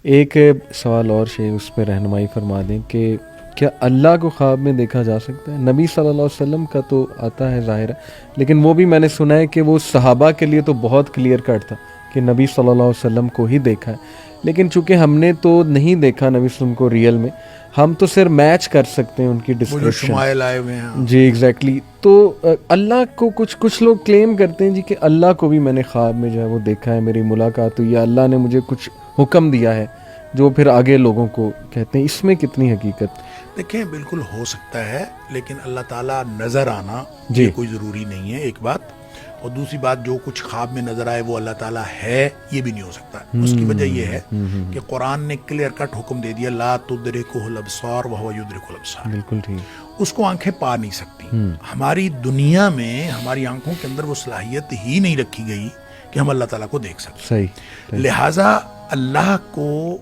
ایک سوال اور شیخ اس پہ رہنمائی فرما دیں کہ کیا اللہ کو خواب میں دیکھا جا سکتا ہے؟ نبی صلی اللہ علیہ وسلم کا تو آتا ہے ظاہر ہے، لیکن وہ بھی میں نے سنا ہے کہ وہ صحابہ کے لیے تو بہت کلیئر کٹ تھا کہ نبی صلی اللہ علیہ وسلم کو ہی دیکھا ہے، لیکن چونکہ ہم نے تو نہیں دیکھا نبی صلی اللہ علیہ وسلم کو ریئل میں، ہم تو صرف میچ کر سکتے ہیں ان کی ڈسکرپشن، شمائل آئے ہوئے ہیں۔ جی ایگزیکٹلی۔ تو اللہ کو کچھ لوگ کلیم کرتے ہیں جی کہ اللہ کو بھی میں نے خواب میں جو ہے وہ دیکھا ہے، میری ملاقات ہوئی ہے، اللہ نے مجھے کچھ حکم دیا ہے جو پھر آگے لوگوں کو کہتے ہیں، اس میں کتنی حقیقت؟ دیکھیں بالکل ہو سکتا ہے، لیکن اللہ تعالیٰ نظر آنا جی یہ کوئی ضروری نہیں ہے، ایک بات۔ اور دوسری بات، جو کچھ خواب میں نظر آئے وہ اللہ تعالیٰ ہے، یہ بھی نہیں ہو سکتا۔ اس کی وجہ یہ ہے کہ قرآن نے کلیئر کٹ حکم دے دیا، لا تدرکہ الابصار وہو یدرک الابصار، بالکل ٹھیک، اس کو آنکھیں پا نہیں سکتی۔ ہماری دنیا میں ہماری آنکھوں کے اندر وہ صلاحیت ہی نہیں رکھی گئی کہ ہم اللہ تعالیٰ کو دیکھ سکیں۔ صحیح۔ لہٰذا اللہ کو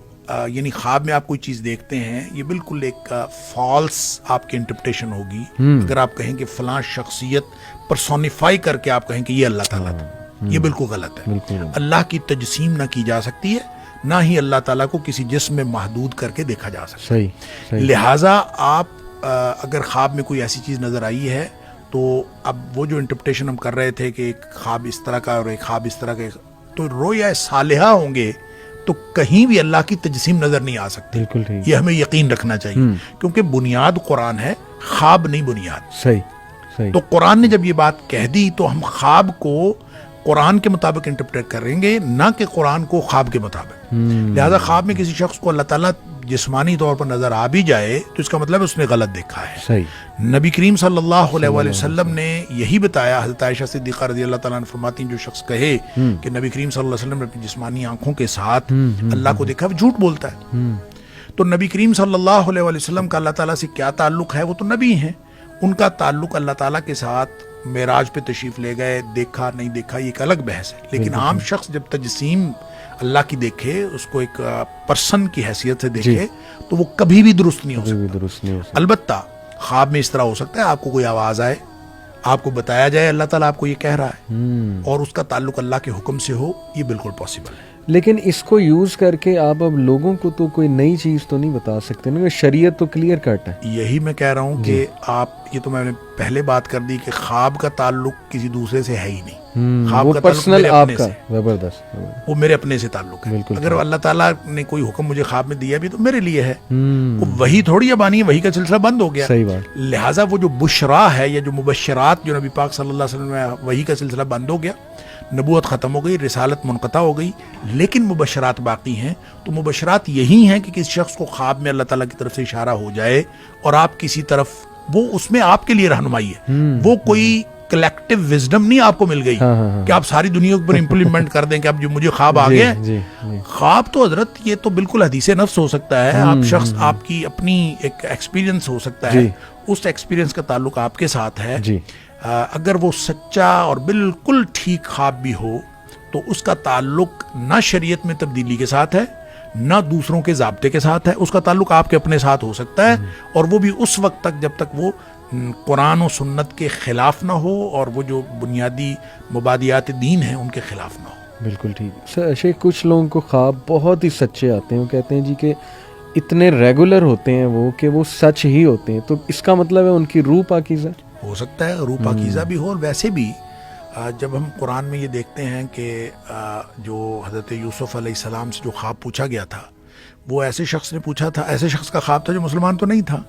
یعنی خواب میں آپ کوئی چیز دیکھتے ہیں، یہ بالکل ایک فالس آپ کی انٹرپریٹیشن ہوگی۔ اگر آپ کہیں کہ فلاں شخصیت پرسونیفائی کر کے آپ کہیں کہ یہ اللہ تعالیٰ تھا، یہ بالکل غلط ہے۔ اللہ کی تجسیم نہ کی جا سکتی ہے، نہ ہی اللہ تعالیٰ کو کسی جسم میں محدود کر کے دیکھا جا سکتا ہے۔ صحیح۔ لہٰذا آپ اگر خواب میں کوئی ایسی چیز نظر آئی ہے تو اب وہ جو انٹرپریٹیشن ہم کر رہے تھے کہ ایک خواب اس طرح کا اور ایک خواب اس طرح کا، تو رویا صالحہ ہوں گے تو کہیں بھی اللہ کی تجسیم نظر نہیں آ سکتی۔ بالکل ٹھیک، یہ ہمیں یقین رکھنا چاہیے، کیونکہ بنیاد قرآن ہے، خواب نہیں بنیاد۔ صحیح۔ تو قرآن نے جب یہ بات کہہ دی تو ہم خواب کو قرآن کے مطابق انٹرپریٹ کریں گے، نہ کہ قرآن کو خواب کے مطابق۔ لہذا خواب میں کسی شخص کو اللہ تعالیٰ جسمانی طور پر نظر آ بھی جائے تو اس کا مطلب اس نے غلط دیکھا ہے۔ صحیح۔ نبی کریم صلی اللہ علیہ وآلہ وسلم نے یہی بتایا، حضرت عائشہ صدیقہ رضی اللہ تعالیٰ عنہ فرماتی ہیں، جو شخص کہے کہ نبی کریم صلی اللہ علیہ وسلم نے اپنی جسمانی آنکھوں کے ساتھ اللہ کو دیکھا، وہ جھوٹ بولتا ہے۔ تو نبی کریم صلی اللہ علیہ وآلہ وسلم کا اللہ تعالیٰ سے کیا تعلق ہے؟ وہ تو نبی ہیں، ان کا تعلق اللہ تعالیٰ کے ساتھ معراج پہ تشریف لے گئے، دیکھا نہیں دیکھا یہ ایک الگ بحث ہے۔ لیکن عام شخص جب تجسیم اللہ کی دیکھے، اس کو ایک پرسن کی حیثیت سے دیکھے، تو وہ کبھی بھی درست نہیں ہو سکتا۔ البتہ خواب میں اس طرح ہو سکتا ہے، آپ کو کوئی آواز آئے، آپ کو بتایا جائے اللہ تعالیٰ آپ کو یہ کہہ رہا ہے، اور اس کا تعلق اللہ کے حکم سے ہو، یہ بالکل پاسبل ہے۔ لیکن اس کو یوز کر کے آپ اب لوگوں کو تو کوئی نئی چیز تو نہیں بتا سکتے نا، شریعت تو کلیئر کٹ ہے۔ یہی میں کہہ رہا ہوں کہ آپ، یہ تو میں نے پہلے بات کر دی کہ خواب کا تعلق کسی دوسرے سے ہے ہی نہیں، خواب کا تعلق میرے اپنے سے، زبردست، وہ میرے اپنے سے تعلق ہے۔ اگر اللہ تعالیٰ نے کوئی حکم مجھے خواب میں دیا بھی تو میرے لیے ہے، وہ وہی تھوڑی اب آنی ہے، وہی کا سلسلہ بند ہو گیا۔ صحیح بات۔ لہٰذا وہ جو بشرا ہے یا جو مبشرات جو نبی پاک صلی اللہ علیہ وسلم میں، وہی کا سلسلہ بند ہو گیا، نبوت ختم ہو گئی، رسالت منقطع ہو گئی، لیکن مبشرات باقی ہیں۔ تو مبشرات یہی ہیں کہ کسی شخص کو خواب میں اللہ تعالیٰ کی طرف سے اشارہ ہو جائے اور آپ کسی طرف، وہ اس میں آپ کے لیے رہنمائی ہے، وہ کوئی کلیکٹیو وزڈم نہیں آپ کو مل گئی کہ آپ ساری دنیا پر امپلیمنٹ کر دیں کہ اب جو مجھے خواب آ گیا ہے۔ خواب تو حضرت یہ تو بالکل حدیث نفس ہو سکتا ہے، آپ شخص، آپ کی اپنی ایک ایکسپیرینس ہو سکتا ہے، اس ایکسپیرینس کا تعلق آپ کے ساتھ ہے۔ اگر وہ سچا اور بالکل ٹھیک خواب بھی ہو تو اس کا تعلق نہ شریعت میں تبدیلی کے ساتھ ہے، نہ دوسروں کے ضابطے کے ساتھ ہے، اس کا تعلق آپ کے اپنے ساتھ ہو سکتا ہے، اور وہ بھی اس وقت تک جب تک وہ قرآن و سنت کے خلاف نہ ہو اور وہ جو بنیادی مبادیات دین ہیں ان کے خلاف نہ ہو۔ بالکل ٹھیک۔ شیخ کچھ لوگوں کو خواب بہت ہی سچے آتے ہیں، وہ کہتے ہیں جی کہ اتنے ریگولر ہوتے ہیں وہ کہ وہ سچ ہی ہوتے ہیں، تو اس کا مطلب ہے ان کی روح پاکیزہ ہو سکتا ہے، روح پاکیزہ بھی ہو۔ اور ویسے بھی جب ہم قرآن میں یہ دیکھتے ہیں کہ جو حضرت یوسف علیہ السلام سے جو خواب پوچھا گیا تھا، وہ ایسے شخص نے پوچھا تھا، ایسے شخص کا خواب تھا جو مسلمان تو نہیں تھا،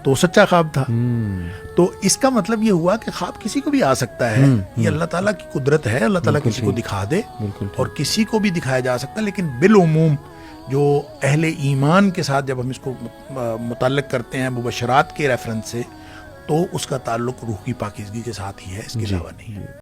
تو سچا خواب تھا۔ تو اس کا مطلب یہ ہوا کہ خواب کسی کو بھی آ سکتا ہے، یہ اللہ تعالیٰ کی قدرت ہے، اللہ تعالیٰ کسی کو دکھا دے اور کسی کو بھی دکھایا جا سکتا ہے، لیکن بالعموم جو اہل ایمان کے ساتھ جب ہم اس کو متعلق کرتے ہیں مبشرات کے ریفرنس سے، تو اس کا تعلق روح کی پاکیزگی کے ساتھ ہی ہے، اس کے علاوہ نہیں ہے۔